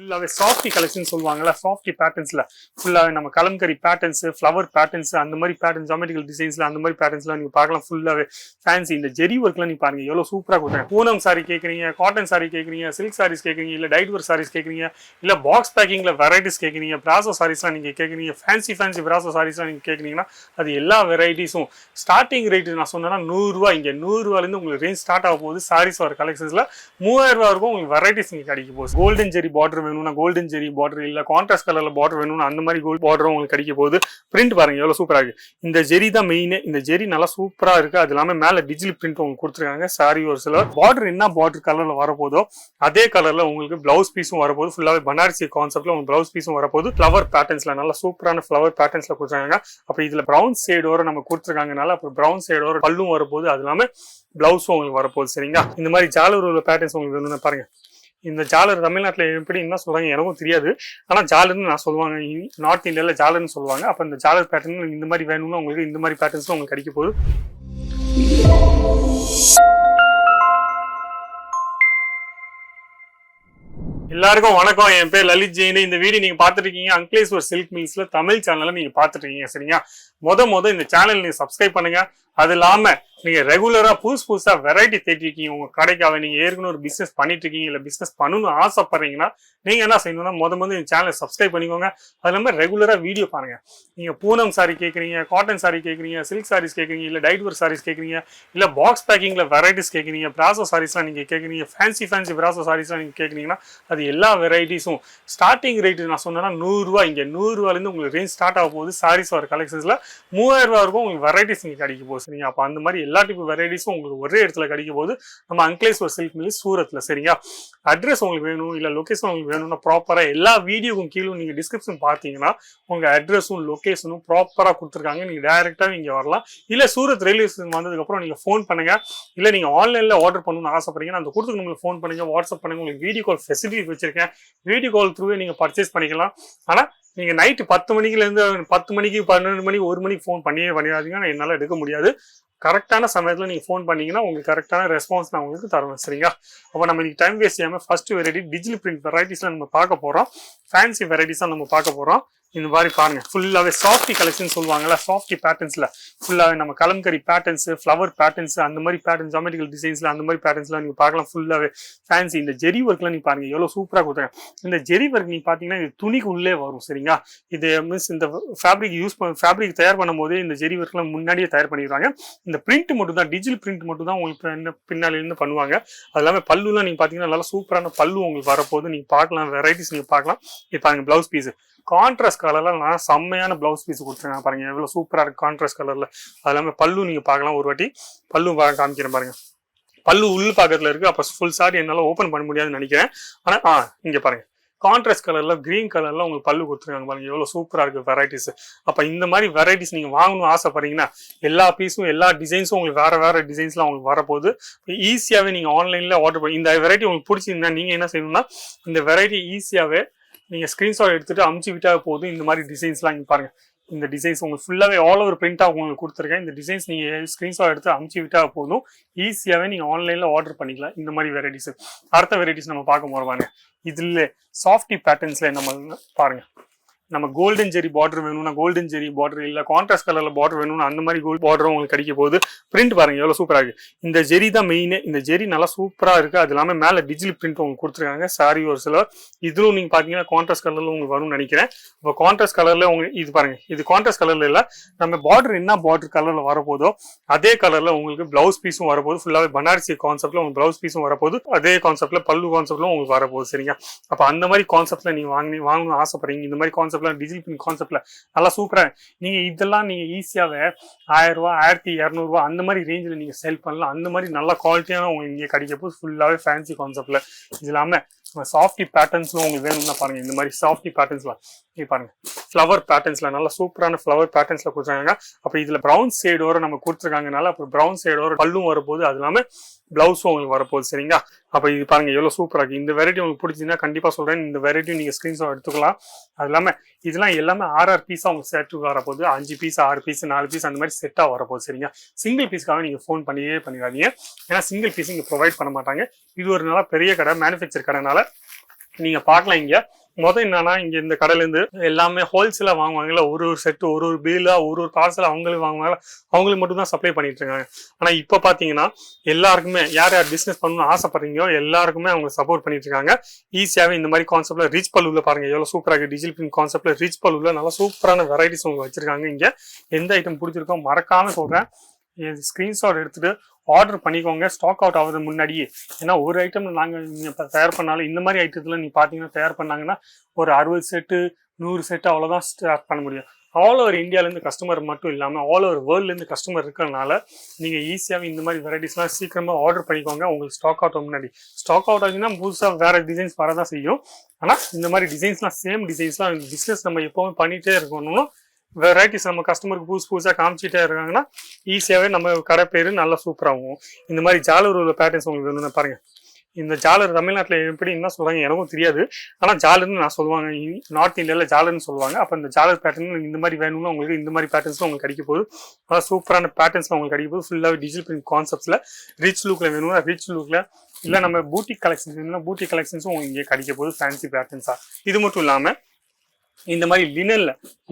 ஃபுல்லாவே softy collection சொல்லுவாங்கல்ல, softy பேட்டர்ன்ஸ்ல ஃபுல்லாவே நம்ம கலம்கரி பேட்டர்ன்ஸ், ஃப்ளவர் பேட்டர்ன்ஸ், அந்த மாதிரி பேட்டர்ன் ஜாமெட்ரிக்கல் டிசைன்ஸ்ல அந்த மாதிரி பேட்டர்ன்ஸ்லாம் நீங்க பார்க்கலாம். ஃபுல்லாவே ஃபேன்சி இந்த ஜெரி ஒர்க்லாம் நீங்க பாருங்க எவ்வளவு சூப்பரா கொடுத்தாங்க. பூனம் சாரி கேக்குறீங்க, காட்டன் சாரி கேக்குறீங்க, சில்க் சாரீஸ் கேக்குறீங்க, இல்ல டைட் ஒர்க் சாரீஸ் கேக்குறீங்க, இல்ல பாக்ஸ் பேக்கிங்ல வெரைட்டிஸ் கேக்குறீங்க, பிராசோ சாரீஸ்லாம் நீங்க கேக்குறீங்க, ஃபேன்சி பிராசோ சாரீஸ்லாம் நீங்க கேக்குறீங்கன்னா அது எல்லா வெரைட்டிஸும் ஸ்டார்டிங் ரேட் நான் சொன்னேன்னா 100 ரூபாய். இங்க 100 ரூபாயிலிருந்து உங்களுக்கு ரேஞ்ச் ஸ்டார்ட் ஆக போகுது. சாரீஸ் வர கலெக்ஷன்ஸ்ல 3000 ரூபாய் இருக்கும். உங்களுக்கு வெரைட்டிஸ் நீங்க கிடைக்க போகுது. கோல்டன் ஜெரி பார்டர் வேணும்னா கோல்டன் ஜெரி பார்டர், இல்ல கான்ட்ராஸ்ட் கலர்ல பார்டர் வேணும்னா அந்த மாதிரி கோல்ட் பார்டர் உங்களுக்கு கிடைக்க போகுது. பிரிண்ட் பாருங்க எவ்வளவு சூப்பரா இருக்கு. இந்த ஜெரி தான் மெயின். இந்த ஜெரி நல்லா சூப்பரா இருக்கு. அது இல்லாம மேல டிஜிட்டல் பிரிண்ட் உங்களுக்கு கொடுத்துருக்காங்க. சாரி ஒரு சில பார்டர் என்ன பார்டர் கலர்ல வரப்போதோ அதே கலர்ல உங்களுக்கு பிளவுஸ் பீஸும் வரப்போகுது. ஃபுல்லாவே பனாரசி கான்செப்ட்ல உங்களுக்கு பிளவுஸ் பீஸும் வரப்போகுது. ஃபிளவர் பேட்டர்ன்ஸ்ல நல்லா சூப்பரான ஃபிளவர் பேட்டர்ன்ஸ்ல கொடுத்துருக்காங்க. அப்ப இதுல பிரவுன் ஷேடோட நம்ம கொடுத்துருக்காங்கனால அப்ப பிரவுன் ஷேடோட பல்லும் வரப்போகுது. அது இல்லாம பிளவுஸும் உங்களுக்கு வரப்போகுது. சரிங்களா? இந்த மாதிரி ஜாலர் உள்ள பேட்டர்ன்ஸ் உங்களுக்கு வேணும்னு பாருங்க. இந்த ஜாலர் தமிழ்நாட்டுல எப்படி என்ன சொல்றாங்க எனக்கும் தெரியாது. ஆனா ஜாலர்னு நான் சொல்லுவாங்க. நார்த் இந்தியால ஜாலர்னு சொல்லுவாங்க. அப்ப இந்த ஜாலர் பேட்டர்ன் இந்த மாதிரி வேணும்னா உங்களுக்கு இந்த மாதிரி பேட்டர்ன்ஸ் உங்களுக்கு கிடைக்க போகுது. எல்லாருக்கும் வணக்கம். என் பேர் லலித் ஜெயின். இந்த வீடியோ நீங்க பாத்துட்டு இருக்கீங்க அங்கிலேஸ்வர் சில்க் மில்ஸ்ல தமிழ் சேனல்ல நீங்க பாத்துட்டு இருக்கீங்க. சரிங்களா? முத இந்த சேனல் நீங்க சப்ஸ்கிரைப் பண்ணுங்க. அது இல்லாம நீங்க ரெகுலரா புதுசா வெரைட்டி தேடி இருக்கீங்க உங்க கடைக்காக, நீங்க ஏற்கனவே ஒரு பிசினஸ் பண்ணிட்டு இருக்கீங்க, இல்ல பிசினஸ் பண்ணணும்னு ஆசைப்படுறீங்கன்னா நீங்க என்ன செய்யணும்னா முத இந்த சேனலை சப்ஸ்கிரைப் பண்ணிக்கோங்க. அது இல்லாம ரெகுலரா வீடியோ பாருங்க. நீங்க பூனம் சாரி கேக்குறீங்க, காட்டன் சாரி கேக்குறீங்க, சில்க் சாரீஸ் கேக்குறீங்க, இல்ல டைட் ஒர்க் சாரீஸ் கேக்குறீங்க, இல்ல பாக்ஸ் பேக்கிங்ல வெரைட்டிஸ் கேக்குறீங்க, பிராசோ சாரீஸ்லாம் நீங்க கேக்குறீங்க, ஃபேன்சி பிராசோ சாரீஸ்லாம் நீங்க கேக்குறீங்கன்னா அது எல்லா வெரைட்டிஸும் ஸ்டார்டிங் ரேட் நான் சொன்னேன்னா 100 ரூபாய். இங்க 100 ரூபாயிலிருந்து உங்களுக்கு ரேஞ்ச் ஸ்டார்ட் ஆக போகுது. சாரீஸ் வர கலெக்ஷன்ஸ்ல 3000 ரூபாய் இருக்கும். உங்களுக்கு வெரைட்டிஸ் நீங்க கிடைக்க போகுது. சரிங்க? அப்ப அந்த மாதிரி எல்லா டைப் வெரைட்டிஸும் உங்களுக்கு ஒரே இடத்துல கிடைக்க போகுது. நம்ம அங்கிலேஸ்வர் சில்க் மில் சூரத்ல. சரிங்களா? அட்ரஸ் உங்களுக்கு வேணும் இல்ல லொகேஷன் உங்களுக்கு வேணும்னா ப்ராப்பரா எல்லா வீடியோக்கும் கீழே நீங்க டிஸ்கிரிப்ஷன் பாத்தீங்கன்னா உங்க அட்ரஸும் லொகேஷனும் ப்ராப்பரா கொடுத்துருக்காங்க. நீங்க டைரக்டா இங்க வரலாம். இல்ல சூரத் ரயில்வே ஸ்டேஷன் வந்ததுக்கு அப்புறம் நீங்க போன் பண்ணுங்க. இல்ல நீங்க ஆன்லைன்ல ஆர்டர் பண்ணணும்னு ஆசைப்படுறீங்கன்னா அந்த கொடுத்துக்கு உங்களுக்கு போன் பண்ணுங்க, வாட்ஸ்அப் பண்ணுங்க. உங்களுக்கு வீடியோ கால் ஃபெசிலிட்டி வச்சிருக்கேன். வீடியோ கால் த்ரூவே நீங்க பர்ச்சேஸ் பண்ணிக்கலாம். ஆனா நீங்க நைட்டு 10 மணிக்குல இருந்து 10 மணிக்கு 12 மணி 1 மணிக்கு போன் பண்ணிடாதீங்க. என்னால எடுக்க முடியாது. கரெக்டான சமயத்துல நீங்க போன் பண்ணீங்கன்னா உங்களுக்கு கரெக்டான ரெஸ்பான்ஸ் நான் உங்களுக்கு தருவேன். சரிங்களா? அப்ப நம்ம இன்னைக்கு டைம் வேஸ்ட் செய்யாம ஃபர்ஸ்ட் வெரைட்டி டிஜிட்டல் பிரிண்ட் வெரைட்டிஸ்ல நம்ம பார்க்க போறோம். ஃபேன்சி வெரைட்டிஸா நம்ம பார்க்க போறோம். இந்த மாதிரி பாருங்க ஃபுல்லாவே சாஃப்டி கலெக்ஷன் சொல்லுவாங்கல்ல, சாஃப்டி பேட்டர்ன்ஸ்ல ஃபுல்லாவே நம்ம கலம்கரி பேட்டர்ன்ஸ், ஃபிளவர் பேட்டர்ன்ஸ், அந்த மாதிரி பேட்டர்ன் ஜாமெட்ரிக்கல் டிசைன்ஸ்ல அந்த மாதிரி பேட்டர்ன்ஸ்லாம் நீங்க பார்க்கலாம். ஃபுல்லாவே ஃபேன்சி இந்த ஜெரி ஒர்க்லாம் நீங்க பாருங்க எவ்வளவு சூப்பரா கொடுத்தாங்க. இந்த ஜெரி ஒர்க் நீங்க பாத்தீங்கன்னா இது துணிக்கு உள்ளே வரும். சரிங்களா? இது மீன்ஸ் இந்த ஃபேப்ரிக் தயார் பண்ணும் போதே இந்த ஜெரி ஒர்க்லாம் முன்னாடியே தயார் பண்ணிடுறாங்க. இந்த பிரிண்ட் மட்டும் தான், டிஜிட்டல் பிரிண்ட் மட்டும் தான் உங்களுக்கு பின்னால இருந்து பண்ணுவாங்க. அது இல்லாம பல்லுலாம் நீங்க பாத்தீங்கன்னா நல்லா சூப்பரான பல்லு உங்களுக்கு வரப்போகுது. நீங்க பார்க்கலாம், வெரைட்டிஸ் நீங்க பார்க்கலாம். இது பாருங்க பிளவுஸ் பீஸ் கான்ட்ராஸ்ட் கலர்ல நான் செம்மையான பிளவுஸ் பீஸ் கொடுத்துருக்கேன். பாருங்க எவ்வளவு சூப்பரா இருக்கு கான்ட்ராஸ்ட் கலர்ல. அது இல்லாம பல்லு நீங்க பார்க்கலாம். ஒரு வாட்டி பல்லு காமிக்கிறேன் பாருங்க. பல்லு உள் பாக்கத்துல இருக்கு. அப்ப ஃபுல் சாரி என்னால ஓபன் பண்ண முடியாதுன்னு நினைக்கிறேன். ஆனா இங்க பாருங்க கான்ட்ராஸ்ட் கலர்ல கிரீன் கலர்ல உங்களுக்கு பல்லு கொடுத்துருக்காங்க. பாருங்க எவ்வளவு சூப்பரா இருக்கு வெரைட்டிஸ். அப்ப இந்த மாதிரி வெரைட்டிஸ் நீங்க வாங்கணும்னு ஆசைப்படுறீங்கன்னா எல்லா பீஸும் எல்லா டிசைன்ஸும் உங்களுக்கு வேற டிசைன்ஸ்லாம் உங்களுக்கு வரப்போகுது. ஈஸியாவே நீங்க ஆன்லைன்ல ஆர்டர் பண்ணி இந்த வெரைட்டி உங்களுக்கு பிடிச்சிருந்தா நீங்க என்ன செய்யணும்னா இந்த வெரைட்டி ஈஸியாவே நீங்க ஸ்கிரீன்ஷாட் எடுத்துட்டு அமுச்சு விட்டா போதும். இந்த மாதிரி டிசைன்ஸ்லாம் இங்க பாருங்க. இந்த டிசைன்ஸ் உங்களுக்கு ஃபுல்லாவே ஆல் ஓவர் பிரிண்டா உங்களுக்கு கொடுத்துருக்கேன். இந்த டிசைன்ஸ் நீங்க ஸ்கிரீன்ஷாட் எடுத்து அமுச்சு விட்டா போதும். ஈஸியாவே நீங்க ஆன்லைன்ல ஆர்டர் பண்ணிக்கலாம். இந்த மாதிரி வெரைட்டிஸ். அடுத்த வெரைட்டிஸ் நம்ம பார்க்க போறோம். இதுல சாஃப்டி பேட்டர்ன்ஸ்ல நம்ம பாருங்க. நம்ம கோல்டன் ஜெரி பார்டர் வேணும்னா கோல்டன் ஜெரி பார்டர், இல்ல கான்ட்ராஸ்ட் கலர்ல பார்டர் வேணும்னா அந்த மாதிரி கோல்ட் பார்டரும் உங்களுக்கு கிடைக்க போகுது. பிரிண்ட் பாருங்க எவ்வளவு சூப்பரா இருக்கு. இந்த ஜெரி தான் மெயின். இந்த ஜெரி நல்லா சூப்பரா இருக்கு. அது இல்லாம மேல டிஜிட்டல் பிரிண்ட் உங்களுக்கு கொடுத்துருக்காங்க. சாரி ஒரு சில இதுவும் நீங்க பாத்தீங்கன்னா கான்ட்ராஸ்ட் கலர்ல உங்களுக்கு வரும்னு நினைக்கிறேன். இப்போ கான்ட்ராஸ்ட் கலர்ல உங்களுக்கு இது பாருங்க. இது கான்ட்ராஸ்ட் கலர்ல இல்ல, நம்ம பார்டர் என்ன பார்டர் கலர்ல வரப்போதோ அதே கலர்ல உங்களுக்கு பிளவுஸ் பீஸும் வரப்போகுது. ஃபுல்லாவே பனாரசி கான்செப்ட்ல உங்களுக்கு பிளவுஸ் பீஸும் வரப்போகுது. அதே கான்செப்ட்ல பல்லு கான்செப்ட்ல உங்களுக்கு வரப்போகுது. சரிங்க? அப்ப அந்த மாதிரி கான்செப்ட்ல நீங்க வாங்கணும்னு ஆசைப்படுறீங்க. இந்த மாதிரி கான்செப்ட்ல டிஜிட்டல் பிரிண்ட் கான்செப்ட்ல நல்லா சூப்பரா நீங்க இதெல்லாம் நீங்க ஈஸியாவே 1000 ரூபாய் 1200 ரூபாய் அந்த மாதிரி ரேஞ்சில் நீங்க செல் பண்ணலாம். அந்த மாதிரி நல்ல குவாலிட்டியான உங்களுக்கு இங்க கிடைக்க போது. ஃபுல்லாவே ஃபேன்சி கான்செப்ட்ல. இது இல்லாம சாஃப்டி பேட்டர்ன்ஸ்ல உங்களுக்கு வேணும்னா பாருங்க. இந்த மாதிரி சாஃப்டி பேட்டர்ன்ஸ்ல பாருங்க ஃபிளவர் பேட்டர்ன்ஸ்ல நல்லா சூப்பரான ஃபிளவர் பேட்டர்ன்ஸ்ல கொடுத்துருக்காங்க. அப்ப இதுல பிரவுன் ஷேடோட நம்ம கொடுத்துருக்காங்கனால அப்ப பிரவுன் ஷேடோட பல்லும் வரப்போகுது. அது இல்லாம பிளவுஸும் உங்களுக்கு வரப்போகுது. சரிங்களா? அப்ப இது பாருங்க எவ்வளவு சூப்பரா இருக்கு. இந்த வெரைட்டி உங்களுக்கு பிடிச்சிருந்தா கண்டிப்பா சொல்றேன். இந்த வெரைட்டி நீங்க ஸ்கிரீன்ஷாட் எடுத்துக்கலாம். அது இல்லாம இதெல்லாம் எல்லாமே 6 பீஸா உங்களுக்கு செட்டு வரப்போகுது. 5 பீஸ் 6 பீஸ் 4 பீஸ் அந்த மாதிரி செட்டா வரப்போகுது. சரிங்க? சிங்கிள் பீஸ்க்காக நீங்க போன் பண்ணிடாதீங்க. ஏன்னா சிங்கிள் பீஸ் இங்க ப்ரொவைட் பண்ண மாட்டாங்க. இது ஒரு நல்ல பெரிய கடை, மேனுஃபேக்சர் கடைனால நீங்க பார்க்கலாம். இங்க என்னன்னா இங்க இந்த கடையில இருந்து எல்லாமே ஹோல்சேலா வாங்குவாங்கல்ல, ஒரு செட்டு ஒரு பீலா ஒரு பார்சல் அவங்களே வாங்குவாங்க, அவங்களுக்கு மட்டும் தான் சப்ளை பண்ணிட்டு இருக்காங்க. ஆனா இப்ப பாத்தீங்கன்னா எல்லாருக்குமே யார் யார் பிசினஸ் பண்ணணும்னு ஆசைப்படுறீங்களோ எல்லாருக்குமே அவங்க சப்போர்ட் பண்ணிட்டு இருக்காங்க. ஈஸியாவே இந்த மாதிரி கான்செப்ட்ல ரிச் பல்லுல பாருங்க எவ்வளவு சூப்பரா இருக்கு. டிஜிட்டல் பிரிண்ட் கான்செப்ட்ல ரிச் பல்லுல நல்லா சூப்பரான வெரைட்டிஸ் உங்களுக்கு வச்சிருக்காங்க. இங்க எந்த ஐட்டம் பிடிச்சிருக்கோ மறக்காம சொல்றேன், ஸ்கிரீன்ஷாட் எடுத்துட்டு ஆர்டர் பண்ணிக்கோங்க, ஸ்டாக் அவுட் ஆகுது முன்னாடியே. ஏன்னா ஒரு ஐட்டம் நாங்கள் தயார் பண்ணாலும் இந்த மாதிரி ஐட்டத்தில் நீ பார்த்தீங்கன்னா தயார் பண்ணாங்கன்னா ஒரு 60 செட்டு 100 செட்டு அவ்வளோதான் ஸ்டார்ட் பண்ண முடியும். ஆல் ஓவர் இந்தியாவிலேருந்து கஸ்டமர் மட்டும் இல்லாமல் ஆல் ஓவர் வேர்ல்ட்லேருந்து கஸ்டமர் இருக்கிறதுனால நீங்கள் ஈஸியாகவே இந்த மாதிரி வெரைட்டிஸ்லாம் சீக்கிரமாக ஆர்டர் பண்ணிக்கோங்க. உங்களுக்கு ஸ்டாக் அவுட் முன்னாடி ஸ்டாக் அவுட் ஆச்சுன்னா புதுசாக வேறு டிசைன்ஸ் வரதான் செய்யும். ஆனால் இந்த மாதிரி டிசைன்ஸ்லாம் சேம் டிசைன்ஸ்லாம் பிஸ்னஸ் நம்ம எப்போவுமே பண்ணிகிட்டே இருக்கணும். வெரைட்டிஸ் நம்ம கஸ்டமருக்கு புதுசாக காமிச்சிட்டே இருக்காங்கன்னா ஈஸியாகவே நம்ம கடை பேர் நல்லா சூப்பராகும். இந்த மாதிரி ஜாலர் உள்ள பேட்டர்ன்ஸ் உங்களுக்கு வேணும்னு பாருங்க. இந்த ஜாலர் தமிழ்நாட்டில் எப்படி என்ன சொல்றாங்க எனக்கும் தெரியாது, ஆனால் ஜாலர்னு நான் சொல்லுவாங்க. நார்த் இந்தியாவில் ஜாலர்னு சொல்லுவாங்க. அப்போ இந்த ஜாலர் பேட்டர்ன் இந்த மாதிரி வேணும்னா உங்களுக்கு இந்த மாதிரி பேட்டர்ன்ஸ் உங்களுக்கு கிடைக்க போகுது. அதாவது சூப்பரான பேட்டர்ன்ஸ் உங்களுக்கு கிடைக்க போகுது. ஃபுல்லாகவே டிஜிட்டல் பிரிண்ட் கான்செப்ட்ஸ்ல ரிச் லுக்ல வேணும்னா ரிச் லுக்ல, இல்லை நம்ம பூட்டிக் கலெக்ஷன்ஸ் வேணும்னா பூட்டிக் கலெக்ஷன்ஸும் உங்களுக்கு இங்கே கிடைக்க போகுது ஃபேன்சி பேட்டர்ன்ஸா. இது மட்டும் இல்லாமல் இந்த மாதிரி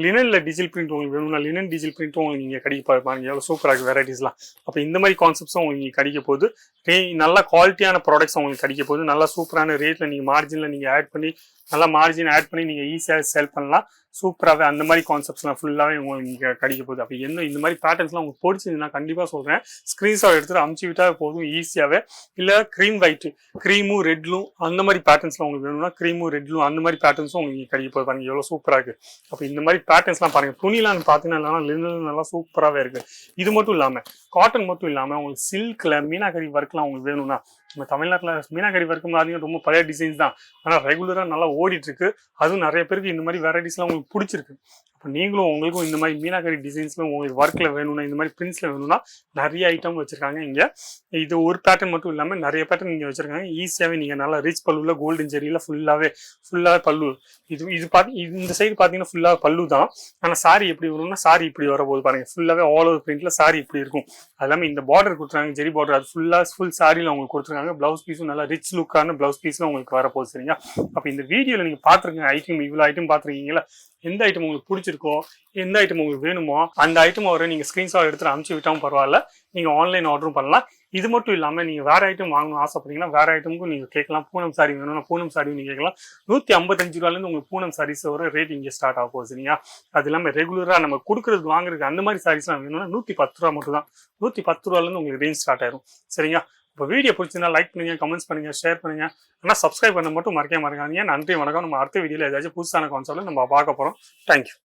லினன்ல டிஜிட்டல் பிரிண்ட் உங்களுக்கு வேணும்னா லினன் டிஜிட்டல் பிரிண்ட்டும் உங்களுக்கு இங்கே கிடைக்க பாருங்க எவ்வளோ சூப்பராக இருக்குது வெரைட்டிஸ்லாம். அப்போ இந்த மாதிரி கான்செப்ட்ஸும் உங்களுக்கு இங்கே கிடைக்க போகுது. நல்ல குவாலிட்டியான ப்ராடக்ட்ஸ் உங்களுக்கு கிடைக்க போகுது. நல்லா சூப்பரான ரேட்டில் நீங்கள் மார்ஜினில் நீங்கள் ஆட் பண்ணி நல்லா மார்ஜின் ஆட் பண்ணி நீங்கள் ஈஸியாக செல் பண்ணலாம். சூப்பராகவே அந்த மாதிரி கான்செப்ட்ஸ்லாம் ஃபுல்லாகவே உங்களுக்கு இங்கே கிடைக்க போகுது. அப்போ இந்த மாதிரி பேட்டர்ன்ஸ்லாம் உங்களுக்கு பிடிச்சிருந்துன்னா கண்டிப்பாக சொல்கிறேன், ஸ்க்ரீன்ஷாட் எடுத்துகிட்டு அமுச்சு விட்டால் போதும் ஈஸியாகவே. இல்லை க்ரீம் ஒயிட்டு க்ரீமும் ரெட்லும் அந்த மாதிரி பேட்டர்ன்ஸ்லாம் உங்களுக்கு வேணும்னா க்ரீமும் ரெட்லும் அந்த மாதிரி பேட்டர்ன்ஸும் உங்களுக்கு இங்கே கிடைக்க போகுது. பாருங்கள் எவ்வளோ சூப்பராக இருக்குது. அப்போ இந்த மாதிரி பேட்டர்ன்ஸ்லாம் பாருங்கள். துணிலாம் பார்த்தீங்கன்னா இல்லைனா லினன் நல்லா சூப்பராகவே இருக்குது. இது மட்டும் இல்லாமல் காட்டன் மட்டும் இல்லாமல் உங்களுக்கு சில்கில் மீனாகரி ஒர்க்லாம் உங்களுக்கு வேணும்னா நம்ம தமிழ்நாட்டில் மீனாகரி ஒர்க்கு மாதிரி ரொம்ப பழைய டிசைன்ஸ் தான், ஆனால் ரெகுலராக நல்லா ஓடிட்டு இருக்கு. அதுவும் நிறைய பேருக்கு இந்த மாதிரி வெரைட்டிஸ்லாம் உங்களுக்கு பிடிச்சிருக்கு. அப்போ நீங்களும் உங்களுக்கும் இந்த மாதிரி மீனாகரி டிசைன்ஸ்ல உங்களுக்கு ஒர்க்கில் வேணும்னா இந்த மாதிரி பிரிண்ட்ஸில் வேணும்னா நிறைய ஐட்டம் வச்சிருக்காங்க இங்கே. இது ஒரு பேட்டர்ன் மட்டும் இல்லாமல் நிறைய பேட்டர்ன் இங்கே வச்சிருக்காங்க. ஈஸியாகவே நீங்கள் நல்லா ரிச் பல்லுல கோல்டன் ஜெரியில் ஃபுல்லாகவே பல்லு. இது பார்த்து இந்த சைடு பார்த்தீங்கன்னா ஃபுல்லாக பல்லு தான். ஆனால் சாரி எப்படி வரும்னா சாரி இப்படி வரப்போகுது பாருங்க. ஃபுல்லாகவே ஆல் ஓவர் பிரிண்ட்ல சாரி இப்படி இருக்கும். அது எல்லாமே இந்த பார்டர் கொடுத்துருக்காங்க, ஜெரி பார்டர். அது ஃபுல் சாரியில் உங்களுக்கு கொடுத்துருக்காங்க. பிளவுஸ் பீஸும் நல்லா ரிச் லுக்கான பிளவுஸ் பீஸ்ல உங்களுக்கு வரப்போகுது. சரிங்களா? அப்போ இந்த வீடியோவில் நீங்கள் பார்த்துருக்கீங்க ஐட்டம், இவ்வளோ ஐட்டம் பார்த்துருக்கீங்களா? எந்த ஐட்டம் உங்களுக்கு பிடிச்சிருக்கோ, எந்த ஐட்டம் உங்களுக்கு வேணுமோ அந்த ஐட்டம் வர நீங்கள் ஸ்க்ரீன்ஷாட் எடுத்துட்டு அனுப்பிச்சு விட்டாலும் பரவாயில்ல, நீங்கள் ஆன்லைன் ஆர்டரும் பண்ணலாம். இது மட்டும் இல்லாமல் நீங்கள் வேற ஐட்டம் வாங்கணும் ஆசைப்பட்டீங்கன்னா வேற ஐட்டமுக்கும் நீங்கள் கேட்கலாம். பூனம் சாரி வேணும்னா பூனம் சாரியும் நீங்கள் கேட்கலாம். 155 ரூபாயிலேருந்து உங்களுக்கு பூனம் சாரீஸ் வர ரேட் இங்கே ஸ்டார்ட் ஆக போகுது. சரிங்களா? அது இல்லாமல் ரெகுலராக நம்ம கொடுக்குறதுக்கு வாங்குறதுக்கு அந்த மாதிரி சாரீஸ்லாம் வேணும்னா 110 ரூபா மட்டும் தான். 110 ரூபாயிலேருந்து உங்களுக்கு ரேஞ்ச் ஸ்டார்ட் ஆயிரும். சரிங்களா? இப்போ வீடியோ பிடிச்சிருந்தா லைக் பண்ணுங்க, கமெண்ட்ஸ் பண்ணுங்க, ஷேர் பண்ணுங்க. ஆனால் சப்ஸ்கிரைப் பண்ண மட்டும் மறக்காதீங்க. நன்றி, வணக்கம். நம்ம அடுத்த வீடியோவில் ஏதாச்சும் புதுசான கான்செப்ட்ல நம்ம பார்க்க போகிறோம். தேங்க்யூ.